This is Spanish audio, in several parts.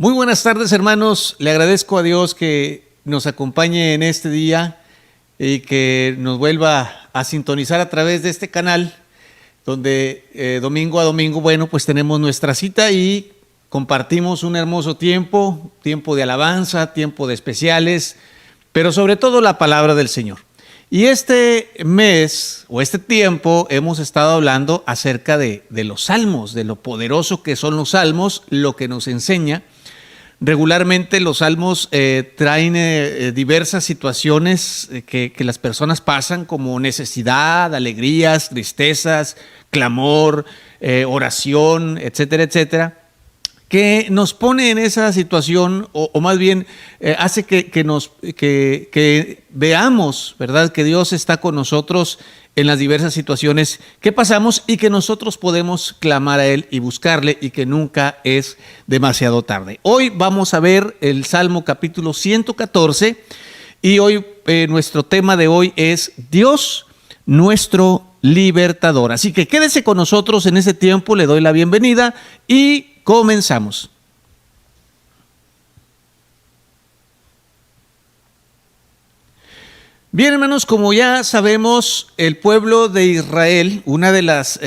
Muy buenas tardes, hermanos. Le agradezco a Dios que nos acompañe en este día y que nos vuelva a sintonizar a través de este canal, donde domingo a domingo, pues tenemos nuestra cita y compartimos un hermoso tiempo de alabanza, tiempo de especiales, pero sobre todo la palabra del Señor. Y este mes o este tiempo hemos estado hablando acerca de los salmos, de lo poderoso que son los salmos, lo que nos enseña. Regularmente los salmos traen diversas situaciones que las personas pasan, como necesidad, alegrías, tristezas, clamor, oración, etcétera, etcétera, que nos pone en esa situación o más bien hace que veamos, ¿verdad?, que Dios está con nosotros en las diversas situaciones que pasamos y que nosotros podemos clamar a Él y buscarle y que nunca es demasiado tarde. Hoy vamos a ver el Salmo capítulo 114 y hoy nuestro tema de hoy es Dios nuestro libertador. Así que quédese con nosotros en ese tiempo, le doy la bienvenida y comenzamos. Bien, hermanos, como ya sabemos, el pueblo de Israel, una de las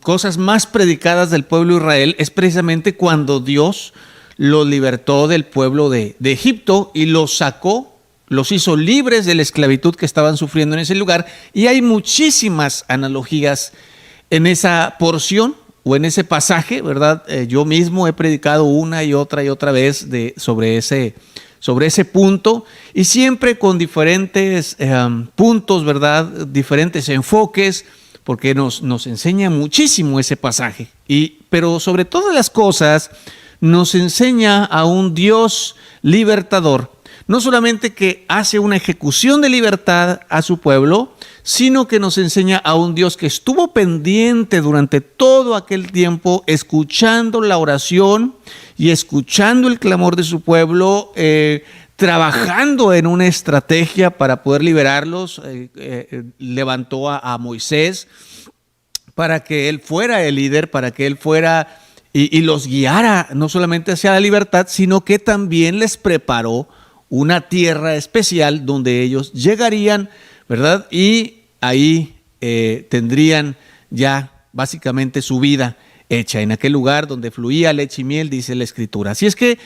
cosas más predicadas del pueblo de Israel es precisamente cuando Dios los libertó del pueblo de Egipto y los sacó, los hizo libres de la esclavitud que estaban sufriendo en ese lugar. Y hay muchísimas analogías en esa porción o en ese pasaje, ¿verdad? Yo mismo he predicado una y otra vez sobre ese punto, y siempre con diferentes puntos, ¿verdad?, diferentes enfoques, porque nos enseña muchísimo ese pasaje. Pero sobre todas las cosas nos enseña a un Dios libertador, no solamente que hace una ejecución de libertad a su pueblo, sino que nos enseña a un Dios que estuvo pendiente durante todo aquel tiempo, escuchando la oración y escuchando el clamor de su pueblo, trabajando en una estrategia para poder liberarlos. Levantó a Moisés para que él fuera el líder, para que él fuera y los guiara no solamente hacia la libertad, sino que también les preparó una tierra especial donde ellos llegarían, ¿verdad? Y ahí tendrían ya básicamente su vida hecha, en aquel lugar donde fluía leche y miel, dice la Escritura. Así es que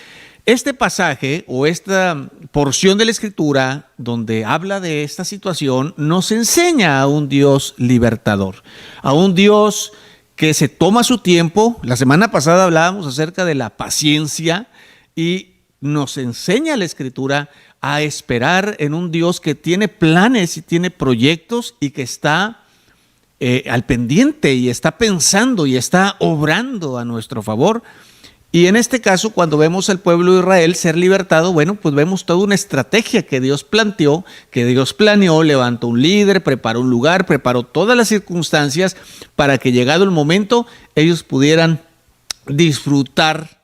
este pasaje o esta porción de la Escritura donde habla de esta situación nos enseña a un Dios libertador, a un Dios que se toma su tiempo. La semana pasada hablábamos acerca de la paciencia y nos enseña la Escritura a esperar en un Dios que tiene planes y tiene proyectos y que está al pendiente y está pensando y está obrando a nuestro favor. Y en este caso, cuando vemos al pueblo de Israel ser libertado, pues vemos toda una estrategia que Dios planteó, que Dios planeó, levantó un líder, preparó un lugar, preparó todas las circunstancias para que llegado el momento ellos pudieran disfrutar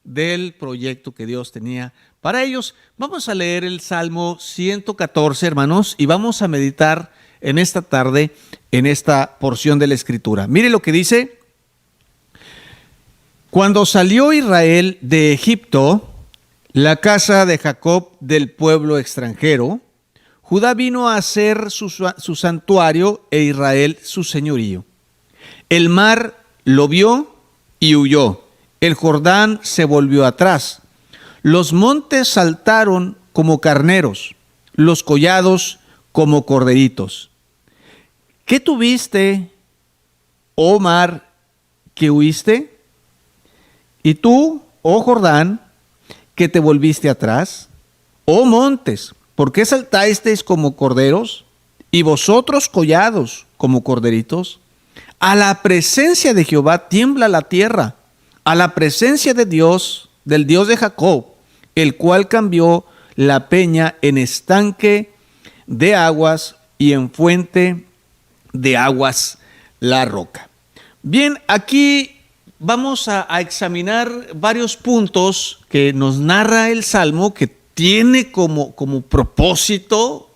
del proyecto que Dios tenía para ellos. Vamos a leer el Salmo 114, hermanos, y vamos a meditar en esta tarde en esta porción de la Escritura. Mire lo que dice: cuando salió Israel de Egipto, la casa de Jacob del pueblo extranjero, Judá vino a ser su santuario e Israel su señorío. El mar lo vio y huyó. El Jordán se volvió atrás. Los montes saltaron como carneros, los collados como corderitos. ¿Qué tuviste, oh mar, que huiste? Y tú, oh Jordán, que te volviste atrás. Oh montes, ¿por qué saltasteis como corderos? Y vosotros collados como corderitos. A la presencia de Jehová tiembla la tierra, a la presencia de Dios, del Dios de Jacob, el cual cambió la peña en estanque de aguas y en fuente de aguas la roca. Bien, aquí vamos a examinar varios puntos que nos narra el Salmo, que tiene como propósito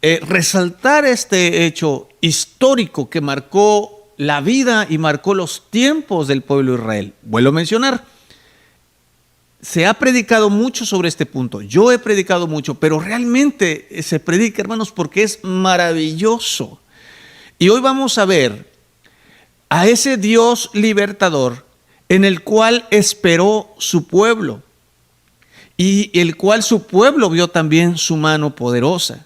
resaltar este hecho histórico que marcó la vida y marcó los tiempos del pueblo de Israel. Vuelvo a mencionar, se ha predicado mucho sobre este punto. Yo he predicado mucho, pero realmente se predica, hermanos, porque es maravilloso. Y hoy vamos a ver a ese Dios libertador en el cual esperó su pueblo y el cual su pueblo vio también su mano poderosa.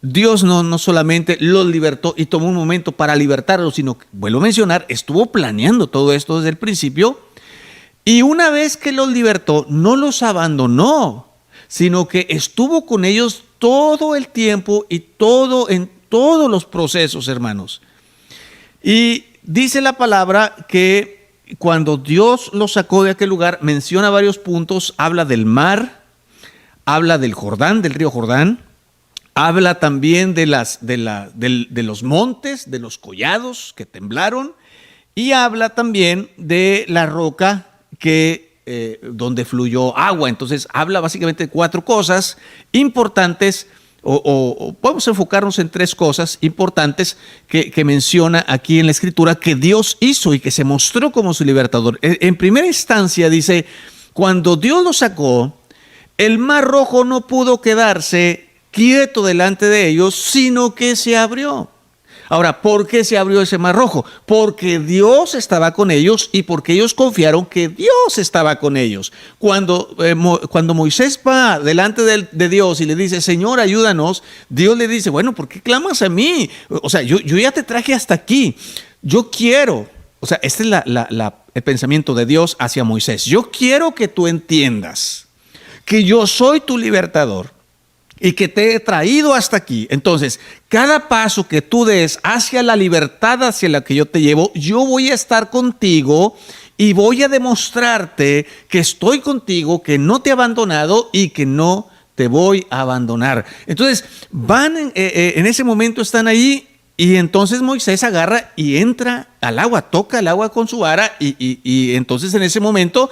Dios no solamente los libertó y tomó un momento para libertarlos, sino que, vuelvo a mencionar, estuvo planeando todo esto desde el principio. Y una vez que los libertó, no los abandonó, sino que estuvo con ellos todo el tiempo y en todos los procesos, hermanos. Y dice la palabra que cuando Dios los sacó de aquel lugar, menciona varios puntos, habla del mar, habla del Jordán, del río Jordán, habla también de los montes, de los collados que temblaron, y habla también de la roca donde fluyó agua. Entonces habla básicamente de 4 cosas importantes, o podemos enfocarnos en 3 cosas importantes que menciona aquí en la Escritura que Dios hizo y que se mostró como su libertador. En primera instancia dice, cuando Dios lo sacó, el mar Rojo no pudo quedarse quieto delante de ellos, sino que se abrió. Ahora, ¿por qué se abrió ese mar Rojo? Porque Dios estaba con ellos y porque ellos confiaron que Dios estaba con ellos. Cuando Moisés va delante de Dios y le dice, Señor, ayúdanos, Dios le dice, bueno, ¿por qué clamas a mí? O sea, yo ya te traje hasta aquí. Yo quiero, o sea, este es el pensamiento de Dios hacia Moisés. Yo quiero que tú entiendas que yo soy tu libertador y que te he traído hasta aquí. Entonces, cada paso que tú des hacia la libertad hacia la que yo te llevo, yo voy a estar contigo y voy a demostrarte que estoy contigo, que no te he abandonado y que no te voy a abandonar. Entonces, en ese momento están ahí y entonces Moisés agarra y entra al agua, toca el agua con su vara y entonces en ese momento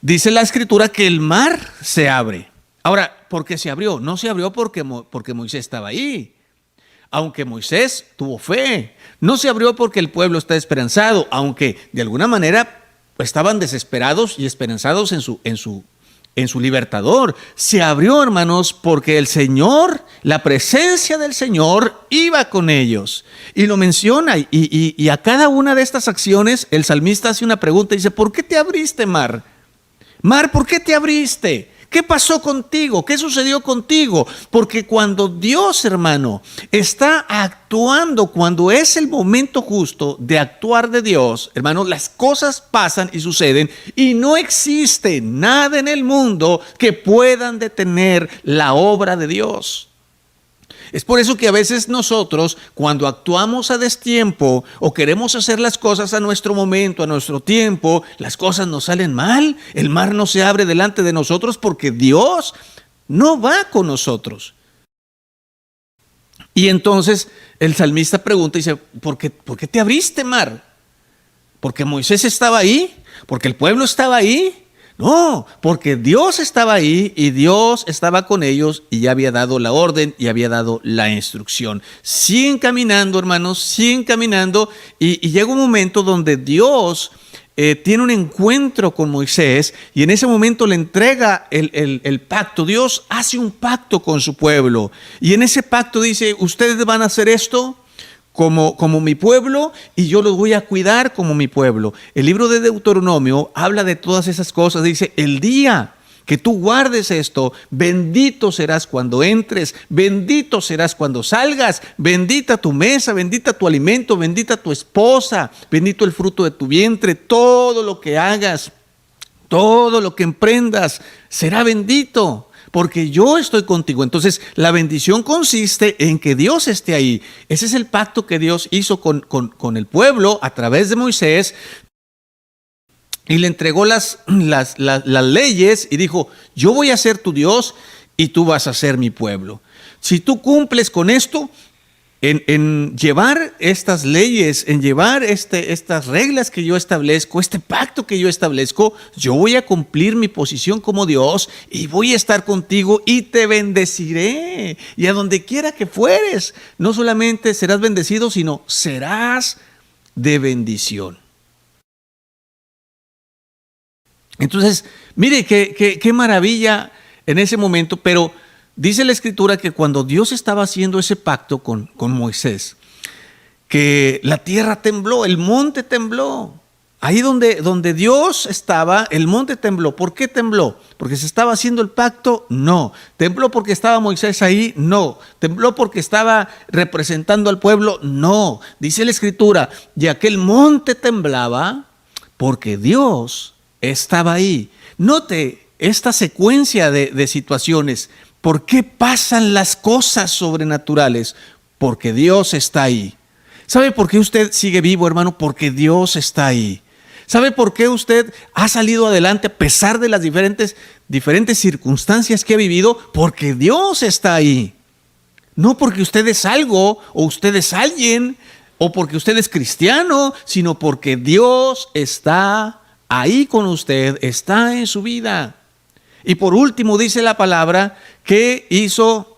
dice la Escritura que el mar se abre. Ahora, ¿por qué se abrió? No se abrió porque Moisés estaba ahí, aunque Moisés tuvo fe. No se abrió porque el pueblo está esperanzado, aunque de alguna manera estaban desesperados y esperanzados en su libertador. Se abrió, hermanos, porque el Señor, la presencia del Señor iba con ellos. Y lo menciona, y a cada una de estas acciones el salmista hace una pregunta y dice, ¿por qué te abriste, mar? Mar, ¿por qué te abriste? ¿Qué pasó contigo? ¿Qué sucedió contigo? Porque cuando Dios, hermano, está actuando, cuando es el momento justo de actuar de Dios, hermano, las cosas pasan y suceden y no existe nada en el mundo que puedan detener la obra de Dios. Es por eso que a veces nosotros, cuando actuamos a destiempo o queremos hacer las cosas a nuestro momento, a nuestro tiempo, las cosas nos salen mal, el mar no se abre delante de nosotros porque Dios no va con nosotros. Y entonces el salmista pregunta y dice, ¿por qué te abriste, mar? ¿Porque Moisés estaba ahí? ¿Porque el pueblo estaba ahí? No, porque Dios estaba ahí y Dios estaba con ellos y ya había dado la orden y había dado la instrucción. Siguen caminando, hermanos, siguen caminando y llega un momento donde Dios tiene un encuentro con Moisés y en ese momento le entrega el pacto. Dios hace un pacto con su pueblo y en ese pacto dice, ustedes van a hacer esto como mi pueblo y yo los voy a cuidar como mi pueblo. El libro de Deuteronomio habla de todas esas cosas. Dice, el día que tú guardes esto, bendito serás cuando entres, bendito serás cuando salgas, bendita tu mesa, bendita tu alimento, bendita tu esposa, bendito el fruto de tu vientre, todo lo que hagas, todo lo que emprendas será bendito. Porque yo estoy contigo. Entonces, la bendición consiste en que Dios esté ahí. Ese es el pacto que Dios hizo con el pueblo a través de Moisés. Y le entregó las leyes y dijo, yo voy a ser tu Dios y tú vas a ser mi pueblo. Si tú cumples con esto, en llevar estas leyes, en llevar estas reglas que yo establezco, este pacto que yo establezco, yo voy a cumplir mi posición como Dios y voy a estar contigo y te bendeciré. Y a donde quiera que fueres, no solamente serás bendecido, sino serás de bendición. Entonces, mire qué maravilla en ese momento, pero dice la Escritura que cuando Dios estaba haciendo ese pacto con Moisés, que la tierra tembló, el monte tembló. Ahí donde Dios estaba, el monte tembló. ¿Por qué tembló? ¿Porque se estaba haciendo el pacto? No. ¿Tembló porque estaba Moisés ahí? No. ¿Tembló porque estaba representando al pueblo? No. Dice la Escritura, y aquel monte temblaba porque Dios estaba ahí. Note esta secuencia de situaciones. ¿Por qué pasan las cosas sobrenaturales? Porque Dios está ahí. ¿Sabe por qué usted sigue vivo, hermano? Porque Dios está ahí. ¿Sabe por qué usted ha salido adelante a pesar de las diferentes circunstancias que ha vivido? Porque Dios está ahí. No porque usted es algo o usted es alguien o porque usted es cristiano, sino porque Dios está ahí con usted, está en su vida. Y por último dice la palabra que hizo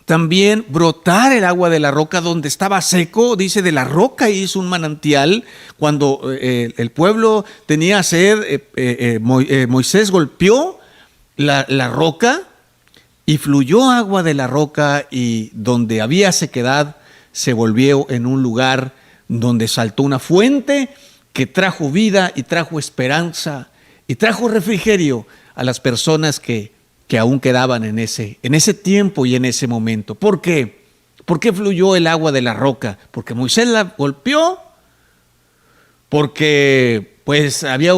también brotar el agua de la roca donde estaba seco. Dice, de la roca hizo un manantial. Cuando el pueblo tenía sed, Moisés golpeó la roca y fluyó agua de la roca, y donde había sequedad se volvió en un lugar donde saltó una fuente que trajo vida y trajo esperanza y trajo refrigerio a las personas que aún quedaban en ese tiempo y en ese momento. ¿Por qué? ¿Por qué fluyó el agua de la roca? Porque Moisés la golpeó, porque pues había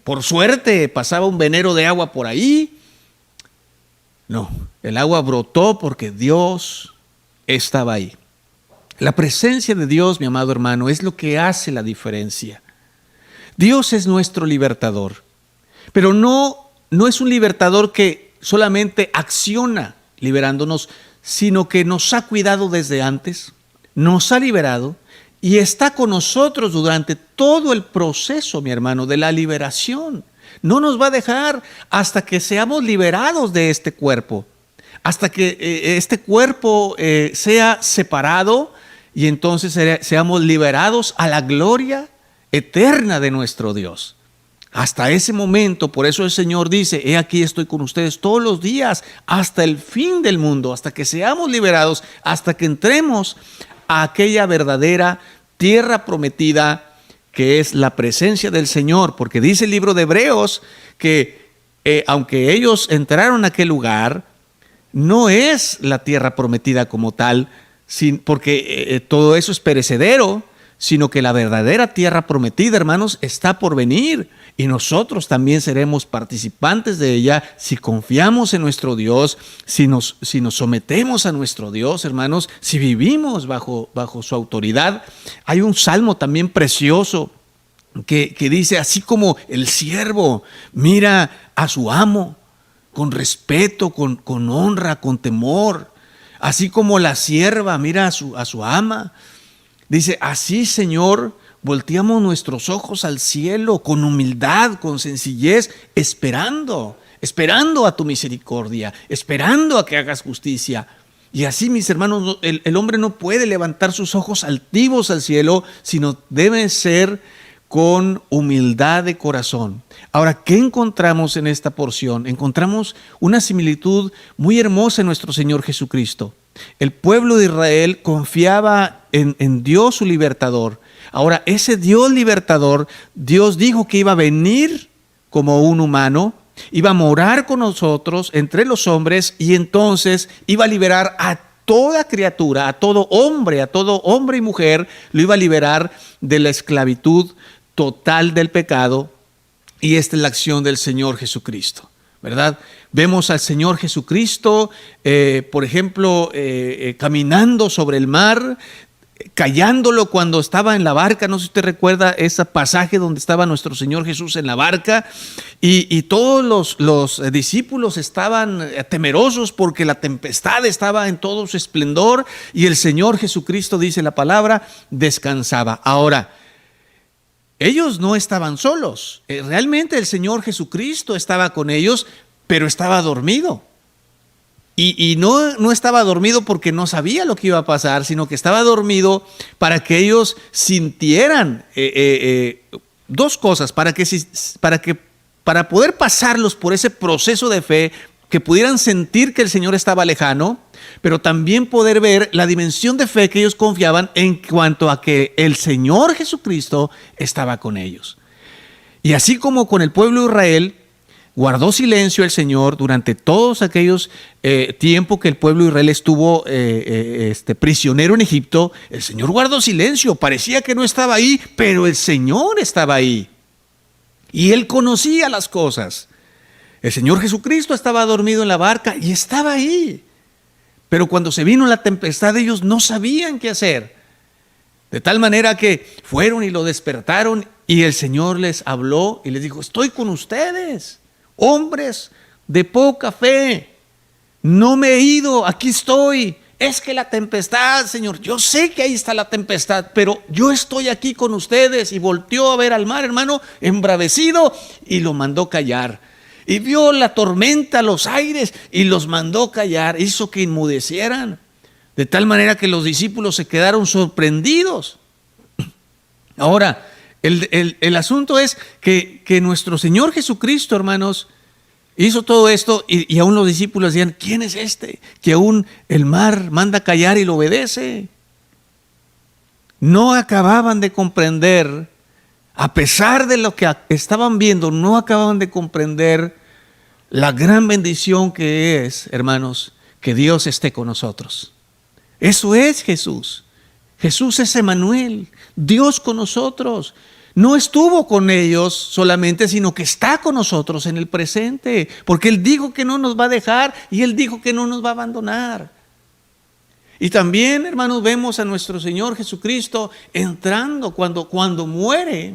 por suerte pasaba un venero de agua por ahí. No, el agua brotó porque Dios estaba ahí. La presencia de Dios, mi amado hermano, es lo que hace la diferencia. Dios es nuestro libertador, pero no es un libertador que solamente acciona liberándonos, sino que nos ha cuidado desde antes, nos ha liberado y está con nosotros durante todo el proceso, mi hermano, de la liberación. No nos va a dejar hasta que seamos liberados de este cuerpo, hasta que este cuerpo sea separado y entonces seamos liberados a la gloria eterna de nuestro Dios. Hasta ese momento, por eso el Señor dice, he aquí estoy con ustedes todos los días hasta el fin del mundo, hasta que seamos liberados, hasta que entremos a aquella verdadera tierra prometida que es la presencia del Señor. Porque dice el libro de Hebreos que aunque ellos entraron a aquel lugar, no es la tierra prometida como tal, porque todo eso es perecedero, sino que la verdadera tierra prometida, hermanos, está por venir. Y nosotros también seremos participantes de ella si confiamos en nuestro Dios, si nos sometemos a nuestro Dios, hermanos, si vivimos bajo su autoridad. Hay un salmo también precioso que dice, así como el siervo mira a su amo con respeto, con honra, con temor, así como la sierva mira a su ama, dice, así, Señor, volteamos nuestros ojos al cielo con humildad, con sencillez, esperando a tu misericordia, esperando a que hagas justicia. Y así, mis hermanos, el hombre no puede levantar sus ojos altivos al cielo, sino debe ser con humildad de corazón. Ahora, ¿qué encontramos en esta porción? Encontramos una similitud muy hermosa en nuestro Señor Jesucristo. El pueblo de Israel confiaba en Dios su libertador. Ahora, ese Dios libertador, Dios dijo que iba a venir como un humano, iba a morar con nosotros entre los hombres, y entonces iba a liberar a toda criatura, a todo hombre y mujer, lo iba a liberar de la esclavitud total del pecado. Y esta es la acción del Señor Jesucristo, ¿verdad? Vemos al Señor Jesucristo, por ejemplo, caminando sobre el mar, callándolo cuando estaba en la barca. No sé si usted recuerda ese pasaje donde estaba nuestro Señor Jesús en la barca, y todos los discípulos estaban temerosos porque la tempestad estaba en todo su esplendor, y el Señor Jesucristo, dice la palabra, descansaba. Ahora, ellos no estaban solos. Realmente el Señor Jesucristo estaba con ellos, pero estaba dormido. Y no estaba dormido porque no sabía lo que iba a pasar, sino que estaba dormido para que ellos sintieran dos cosas, para poder pasarlos por ese proceso de fe, que pudieran sentir que el Señor estaba lejano, pero también poder ver la dimensión de fe que ellos confiaban en cuanto a que el Señor Jesucristo estaba con ellos. Y así como con el pueblo de Israel, guardó silencio el Señor durante todos aquellos tiempos que el pueblo de Israel estuvo prisionero en Egipto. El Señor guardó silencio, parecía que no estaba ahí, pero el Señor estaba ahí. Y Él conocía las cosas. El Señor Jesucristo estaba dormido en la barca y estaba ahí. Pero cuando se vino la tempestad, ellos no sabían qué hacer. De tal manera que fueron y lo despertaron y el Señor les habló y les dijo: estoy con ustedes, hombres de poca fe. No me he ido, aquí estoy. Es que la tempestad, Señor, yo sé que ahí está la tempestad, pero yo estoy aquí con ustedes. Y volteó a ver al mar, hermano, embravecido, y lo mandó callar. Y vio la tormenta, los aires, y los mandó callar. Hizo que enmudecieran. De tal manera que los discípulos se quedaron sorprendidos. Ahora, el asunto es que nuestro Señor Jesucristo, hermanos, hizo todo esto y aún los discípulos decían: ¿quién es este que aún el mar manda callar y lo obedece? No acababan de comprender, a pesar de lo que estaban viendo, no acababan de comprender la gran bendición que es, hermanos, que Dios esté con nosotros. Eso es Jesús. Jesús es Emmanuel, Dios con nosotros. No estuvo con ellos solamente, sino que está con nosotros en el presente, porque Él dijo que no nos va a dejar y Él dijo que no nos va a abandonar. Y también, hermanos, vemos a nuestro Señor Jesucristo entrando cuando muere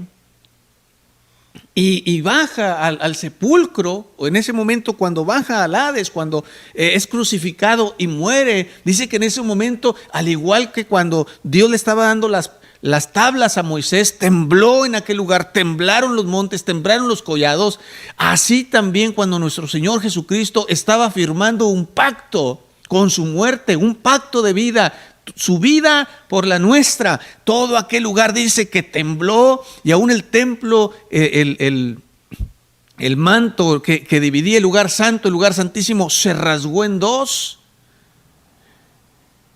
y baja al sepulcro, o en ese momento cuando baja al Hades, cuando es crucificado y muere. Dice que en ese momento, al igual que cuando Dios le estaba dando las tablas a Moisés, tembló en aquel lugar, temblaron los montes, temblaron los collados. Así también cuando nuestro Señor Jesucristo estaba firmando un pacto con su muerte, un pacto de vida, su vida por la nuestra, todo aquel lugar dice que tembló, y aún el templo, el manto que dividía el lugar santo, el lugar santísimo, se rasgó en dos.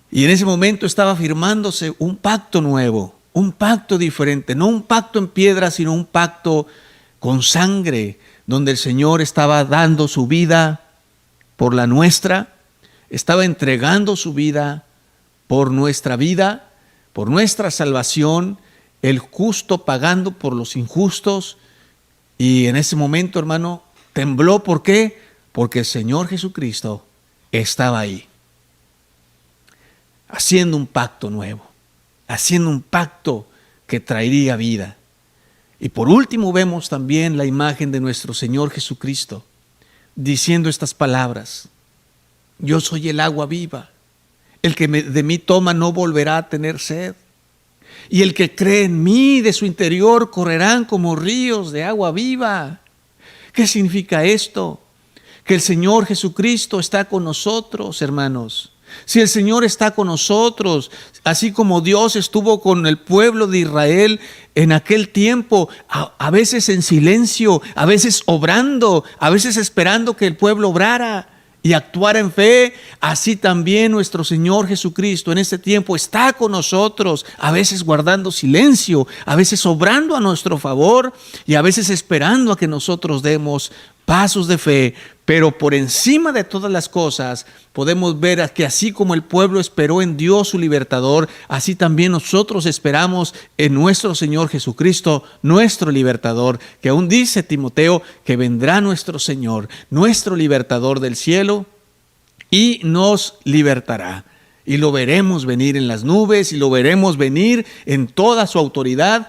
Y en ese momento estaba firmándose un pacto nuevo, un pacto diferente, no un pacto en piedra, sino un pacto con sangre, donde el Señor estaba dando su vida por la nuestra, estaba entregando su vida por nuestra vida, por nuestra salvación, el justo pagando por los injustos. Y en ese momento, hermano, tembló. ¿Por qué? Porque el Señor Jesucristo estaba ahí, haciendo un pacto nuevo, haciendo un pacto que traería vida. Y por último vemos también la imagen de nuestro Señor Jesucristo diciendo estas palabras: yo soy el agua viva. El que de mí toma no volverá a tener sed. Y el que cree en mí, de su interior correrán como ríos de agua viva. ¿Qué significa esto? Que el Señor Jesucristo está con nosotros, hermanos. Si el Señor está con nosotros, así como Dios estuvo con el pueblo de Israel en aquel tiempo, a veces en silencio, a veces obrando, a veces esperando que el pueblo obrara y actuar en fe, así también nuestro Señor Jesucristo en este tiempo está con nosotros, a veces guardando silencio, a veces obrando a nuestro favor y a veces esperando a que nosotros demos pasos de fe. Pero por encima de todas las cosas podemos ver que así como el pueblo esperó en Dios su libertador, así también nosotros esperamos en nuestro Señor Jesucristo, nuestro libertador, que aún dice Timoteo que vendrá nuestro Señor, nuestro libertador del cielo, y nos libertará. Y lo veremos venir en las nubes, y lo veremos venir en toda su autoridad,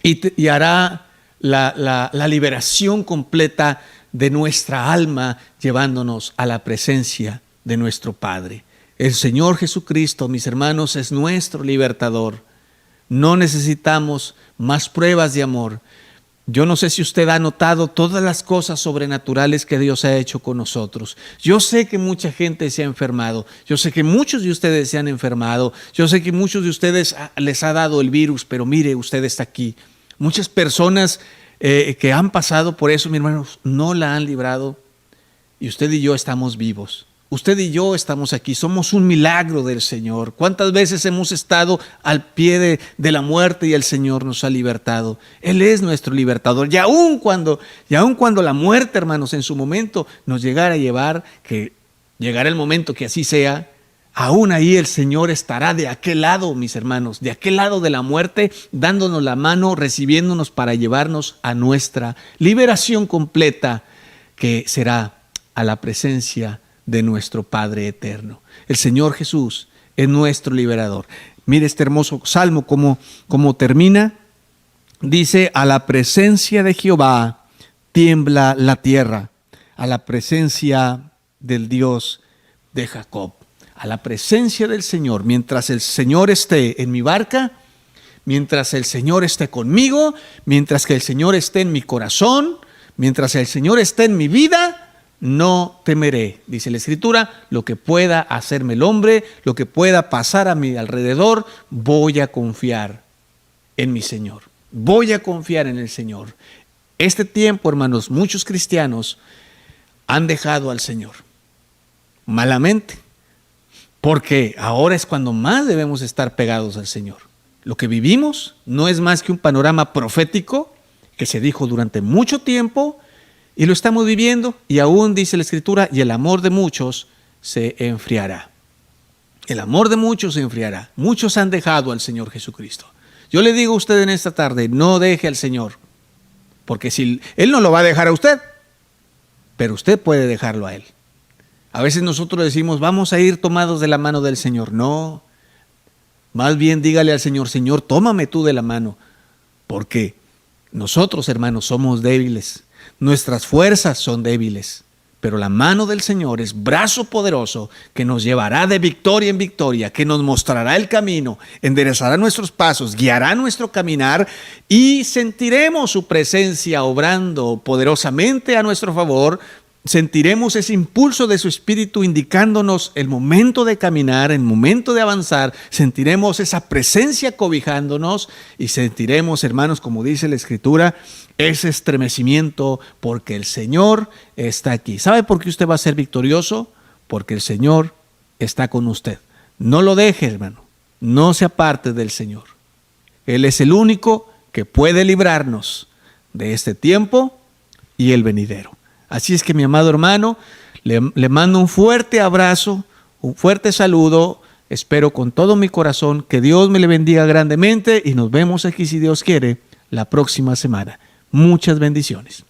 y hará la liberación completa de nuestra alma, llevándonos a la presencia de nuestro Padre. El Señor Jesucristo, mis hermanos, es nuestro libertador. No necesitamos más pruebas de amor. Yo no sé si usted ha notado todas las cosas sobrenaturales que Dios ha hecho con nosotros. Yo sé que mucha gente se ha enfermado. Yo sé que muchos de ustedes se han enfermado. Yo sé que muchos de ustedes les ha dado el virus, pero mire, usted está aquí. Muchas personas que han pasado por eso, mi hermanos, no la han librado. Y usted y yo estamos vivos. Usted y yo estamos aquí, somos un milagro del Señor. ¿Cuántas veces hemos estado al pie de la muerte y el Señor nos ha libertado? Él es nuestro libertador. Y aun cuando la muerte, hermanos, en su momento nos llegara a llevar, que llegará el momento que así sea, aún ahí el Señor estará de aquel lado, mis hermanos, de aquel lado de la muerte, dándonos la mano, recibiéndonos para llevarnos a nuestra liberación completa, que será a la presencia de nuestro Padre eterno. El Señor Jesús es nuestro liberador. Mire este hermoso salmo como termina. Dice: a la presencia de Jehová tiembla la tierra, a la presencia del Dios de Jacob. A la presencia del Señor, mientras el Señor esté en mi barca, mientras el Señor esté conmigo, mientras que el Señor esté en mi corazón, mientras el Señor esté en mi vida, no temeré, dice la Escritura, lo que pueda hacerme el hombre, lo que pueda pasar a mi alrededor, voy a confiar en mi Señor. Voy a confiar en el Señor. Este tiempo, hermanos, muchos cristianos han dejado al Señor malamente, porque ahora es cuando más debemos estar pegados al Señor. Lo que vivimos no es más que un panorama profético que se dijo durante mucho tiempo, y lo estamos viviendo, y aún dice la Escritura, y el amor de muchos se enfriará. El amor de muchos se enfriará. Muchos han dejado al Señor Jesucristo. Yo le digo a usted en esta tarde, no deje al Señor, porque si Él no lo va a dejar a usted, pero usted puede dejarlo a Él. A veces nosotros decimos, vamos a ir tomados de la mano del Señor. No, más bien dígale al Señor, Señor, tómame tú de la mano, porque nosotros, hermanos, somos débiles. Nuestras fuerzas son débiles, pero la mano del Señor es brazo poderoso que nos llevará de victoria en victoria, que nos mostrará el camino, enderezará nuestros pasos, guiará nuestro caminar y sentiremos su presencia obrando poderosamente a nuestro favor. Sentiremos ese impulso de su Espíritu indicándonos el momento de caminar, el momento de avanzar. Sentiremos esa presencia cobijándonos y sentiremos, hermanos, como dice la Escritura, ese estremecimiento porque el Señor está aquí. ¿Sabe por qué usted va a ser victorioso? Porque el Señor está con usted. No lo deje, hermano. No se aparte del Señor. Él es el único que puede librarnos de este tiempo y el venidero. Así es que, mi amado hermano, le mando un fuerte abrazo, un fuerte saludo. Espero con todo mi corazón que Dios me le bendiga grandemente y nos vemos aquí, si Dios quiere, la próxima semana. Muchas bendiciones.